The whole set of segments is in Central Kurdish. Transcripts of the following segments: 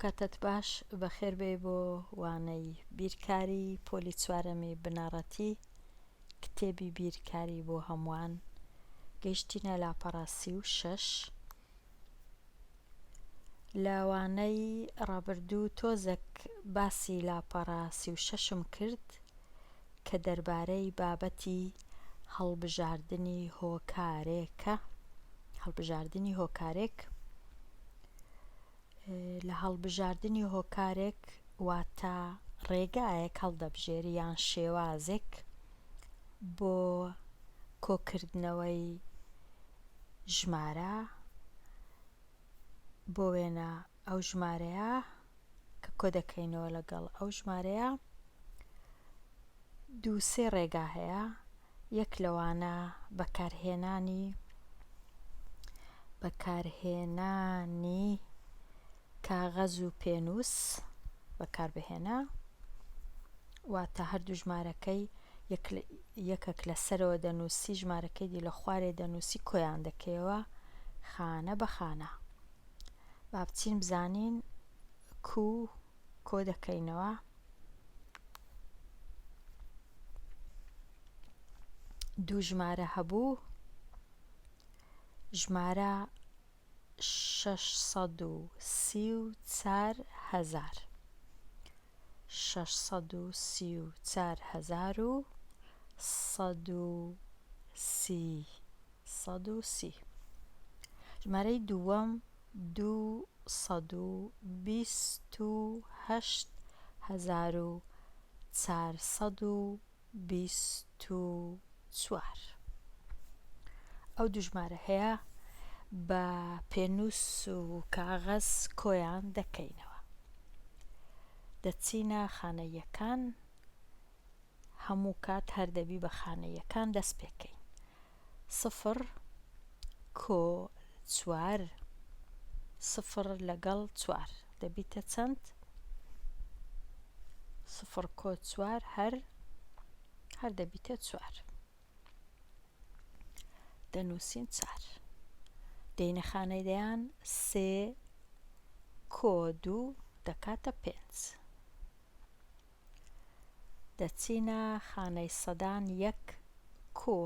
کاتت باش بەخێر بێ بۆ وانەی بیرکاری پۆلی چوارەمی بنەڕەتی کتێبی بیرکاری بۆ هەمووان. گەیشتینە لاپەڕە 36. لە وانەی ڕابردوو تۆزێک باسی لاپەڕە 36م کرد کە دەربارەی بابەتی هەڵبژاردنی هۆکارێک. لە هەڵبژاردنی هۆکارێک واتە ڕێگایەک هەڵدەبژێری یان شێوازێک بۆ کۆکردنەوەی ژمارە بۆ وێنە ئەو ژمارەیە کە کۆ دەکەینەوە لەگەڵ ئەو ژمارەیە. دوو-سێ ڕێگا هەیە. یەک لەوانە بەکارهێنانی کاغەز و پێنووس بەکاربهێنە، واتە هەردوو ژمارەکەی یەکێک لەسەرەوە دەنووسی، ژمارەکەی دی لە خوارێ دەنووسی، کۆیان دەکەیەوە خانە بە خانە. با بچین بزانین کۆ دەکەینەوە. دوو ژمارە هەبوو، ژمارە 634,000 634,130. ژمارەی دووەم 228,424. ئەو دوو ژمارە هەیە، بە پێنووس و کاغەز کۆیان دەکەینەوە. دەچینە خانەیەکان، هەموو کات هەردەبی بە خانەیەکان دەست پێکەین. 0 کۆ 4 0 لەگەڵ 4 دەبیتە چەند؟ 0 کۆ 4 هەر دەبیتە 4. دەنووسین 4. دەینە خانەیدەیان 3 کۆ 2 دەکاتە 5. دەچینە خانەی سەدان 1 کۆ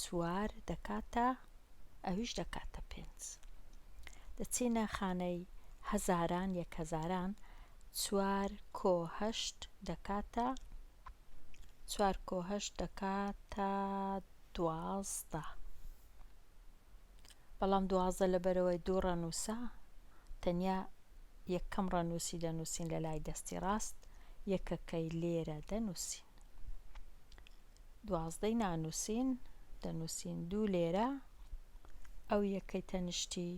4 دەکاتە، ئەویش دەکاتە 5. دەچینە خانەی هەزاران 1,000 4 کۆ 8 دەکاتە 12. بەڵام 12 لەبەرەوەی دوو ڕەنووسە، تەنیا یەکەم ڕەنووسی دەنووسین لە لای دەستی ڕاست، یەکەکەی لێرە دەنووسین. 12ی نانووسین، دەنووسین 2 لێرە، ئەو یەکەی تەنیشتی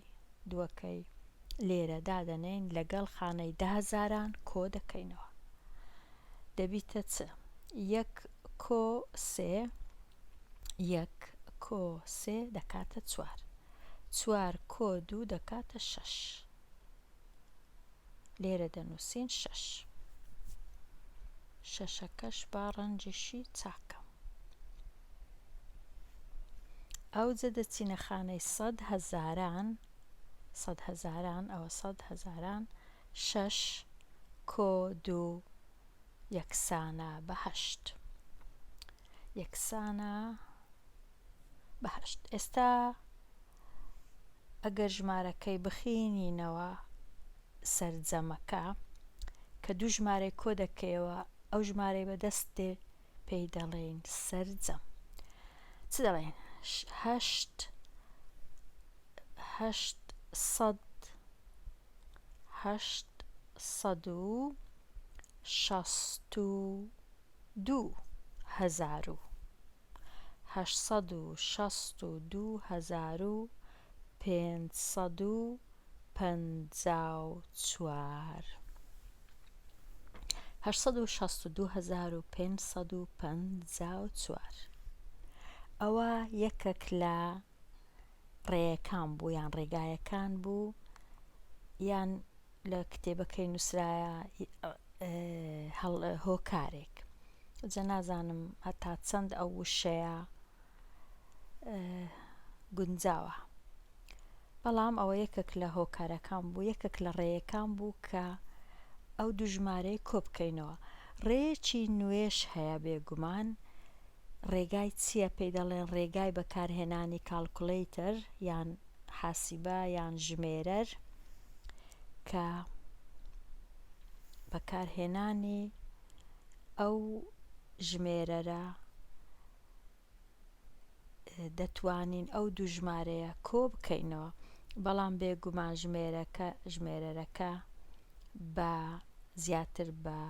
دووەکەی لێرە دادەنێین، لەگەڵ خانەی 10,000 کۆ دەکەینەوە. دەبیتە چ؟ 1 کۆ 3 دەکاتە 4. 4 کۆ 2 دەکاتە 6. لێرە دەنووسین 6. شەشەکەش با ڕەنجیشی چاکە. ئەوجە دەچینە خانەی 100,000 ئەوە 100,000 6 کۆ 2 یەکسانە بە 8. ئێستا ئەگەر ژمارەکەی بخینینەوە سەرجەمەکە کە دوو ژمارەی کۆ دەکەیەوە، ئەو ژمارەی بەدەستێ پێی دەڵێن سەرجەم. چ دەڵێن؟ 862,554. ئەوە یەکێک لە ڕێیەکان بوو یان ڕێگایەکان بوو، یان لە کتێبەکەی نووسرایە هۆکارێک. جە نازانم هەتا چەند ئەو وشەیە گونجاوە، بەڵام ئەوە یەکێک لە هۆکارەکان بوو، یەکێک لە ڕێیەکان بوو کە ئەو دوو ژمارەی کۆ بکەینەوە. ڕێیەکی نوێش هەیە بێگومان. ڕێگای چییە پێی دەڵێن؟ ڕێگای بەکارهێنانی کالکولیتەر یان حاسیبە یان ژمێرەر، کە بەکارهێنانی ئەو ژمێرەرە دەتوانین ئەو دوو ژمارەیە کۆ بکەینەوە. بەڵام بێگومان ژمێرەرەکە بە زیاتر بە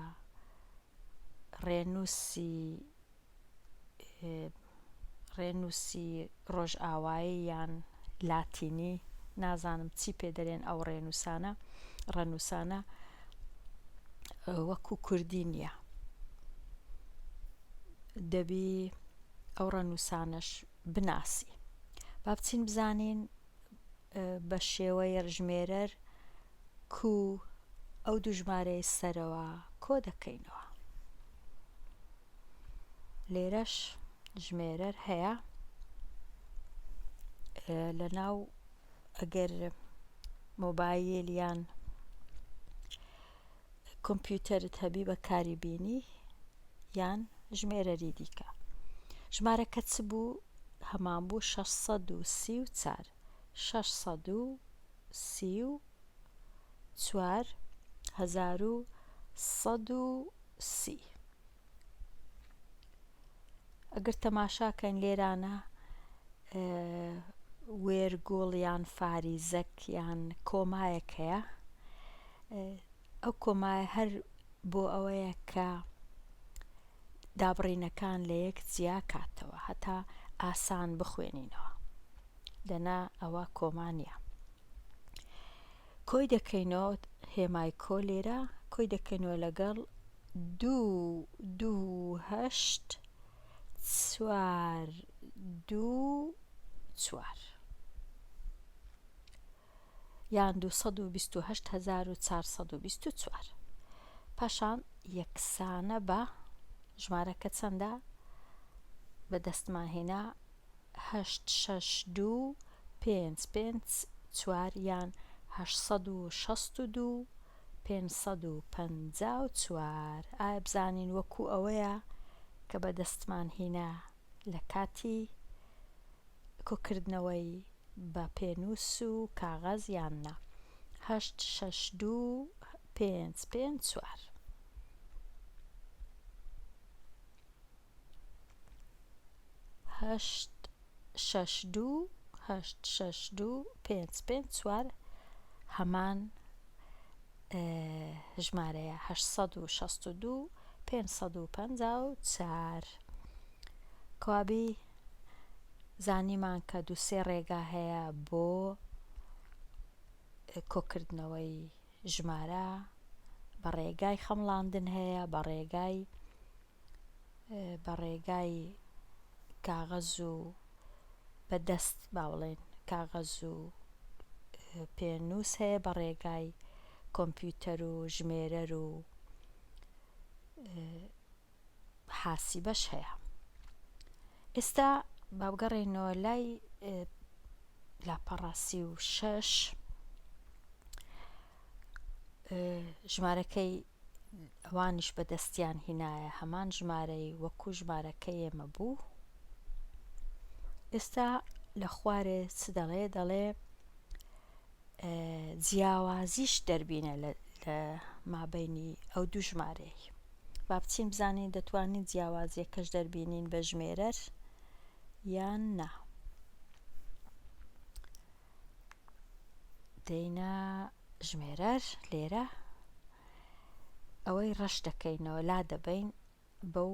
ڕێنووسی ڕۆژئاوایی یان لاتینی، نازانم چی پێ دەڵێن ئەو ڕەنووسانە، وەکو کوردی نییە. دەبی ئەو ڕەنووسانەش بناسی. با بچین بزانین بە شێوەیە ژمێرەر کو ئەو دوو ژمارەی سەرەوە کۆ دەکەینەوە. لێرەش ژمێرەر هەیە لەناو، ئەگەر مۆبایل یان کۆمپیوتەرت هەبی بەکاری بینی یان ژمێرەری دیکە. ژمارەکە چ بوو؟ هەمان بوو 634 634,130. ئەگەر تەماشاکەن لێرانە وێرگوڵ یان فاریزەک یان کۆمایەک هەیە. ئەو کۆمایە هەر بۆ ئەوەیە کە دابڕینەکان لە یەک جیا کاتەوە، هەتا ئاسان بخوێنینەوە. دەنا ئەوە کۆما نییە. کۆی دەکەینەوە، هێمای کۆ لێرە کۆی دەکەینەوە لەگەڵ 2,2,4,2,4 یان 228,424. پاشان یەکسانە بە ژمارەکە چەندە؟ بە دەستمان هێنا 862,554 یان 862,554. ئایا بزانین وەکو ئەوەیە کە بە دەستمان هێنا لە کاتی کۆکردنەوەی بە پێنووس و کاغەز یان نا؟ 862,554. هەشت شەش دوو پێنج پێنج چوار هەمان ژمارەیە 862,554. کەوابی زانیمان کە دووسێ ڕێگا هەیە بۆ کۆکردنەوەی ژمارە. بە ڕێگای خەمڵاندن هەیە، بە ڕێگای کاغەز و بەدەست با بڵێن کاغەز و پێنووس هەیە، بە ڕێگای کۆمپیوتەر و ژمێرەر و حاسیبەش هەیە. ئێستا با بگەڕێنەوە لای لاپەڕا 36. ژمارەکەی ئەوانش بەدەستیان هینایە هەمان ژمارەی وەکو ژمارەکەی ئێمە بوو. ئێستا لە خوارێ چ دەڵێ؟ دەڵێ جیاوازیش دەربینە لە مابەینی ئەو دوو ژمارەی. با بچین بزانین دەتوانین جیاوازیەکەش دەربینین بە ژمێرەر یان نا. دەینا ژمێرەر لێرە ئەوەی ڕەش دەکەینەوە، لا دەبەین بەو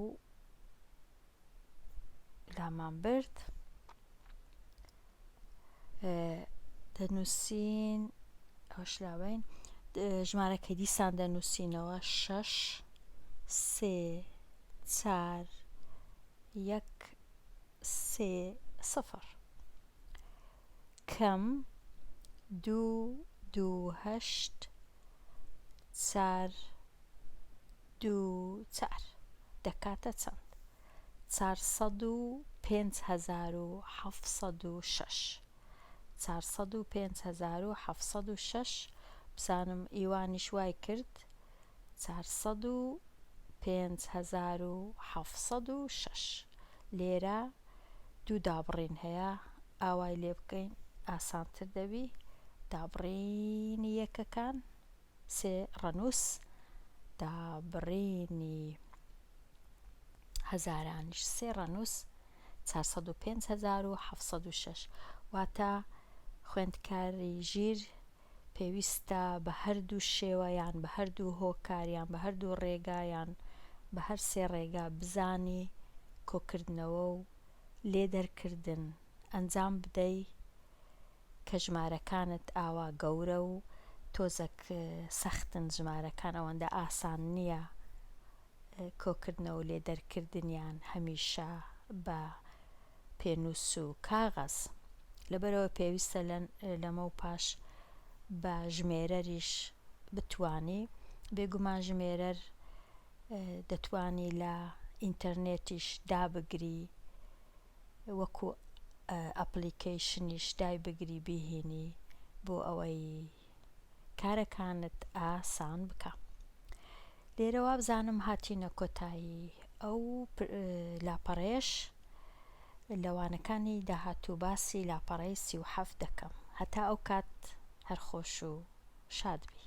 لامان برد، دەنووسین ئەوەش لاوین ژمارەکەی دیسان دەنووسینەوە 6 3 4 1 3 0 کەم 2 2 8 4 2 4 دەکاتە چەند؟ 405,706. 405,706. بزانم ئیوانیش وای کرد 45706 لێرە دوو دابڕین هەیە ئاوای لێ بکەین ئاسانتر دەبی دابڕینی یەکەکان 3 ڕەنووس دابڕینی هەزارانیش 3 ڕەنووس 45706 واتە خوێندکاری ژیر پێویستە بە هەردوو شێوە یان بە هەردوو هۆکاریان بە هەردوو ڕێگایان بە هەر سێ ڕێگا بزانی کۆکردنەوە و لێدەرکردن ئەنجام بدەی کە ژمارەکانت ئاوا گەورە و تۆزێک سەختن ژمارەکان ئەوەندە ئاسان نییە کۆکردنەوە و لێدەرکردنیان هەمیشە بە پێنووس و کاغەز لەبەرەوە پێویستە لەمە و پاش بە ژمێرەریش بتوانی بێگومان ژمێرەر دەتوانی لە ئینتەرنێتیش دابگری وەکو ئەپلیکەیشنیش دای بگری بیهێنی بۆ ئەوەی کارەکانت ئاسان بکە لێرە وابزانم هاتینە کۆتایی ئەو لاپەڕەیەش لەوانەکانی داهاتوو باسی لاپەڕەی 37 دەکەم هەتا ئەو کات هەر خۆش و شاد بی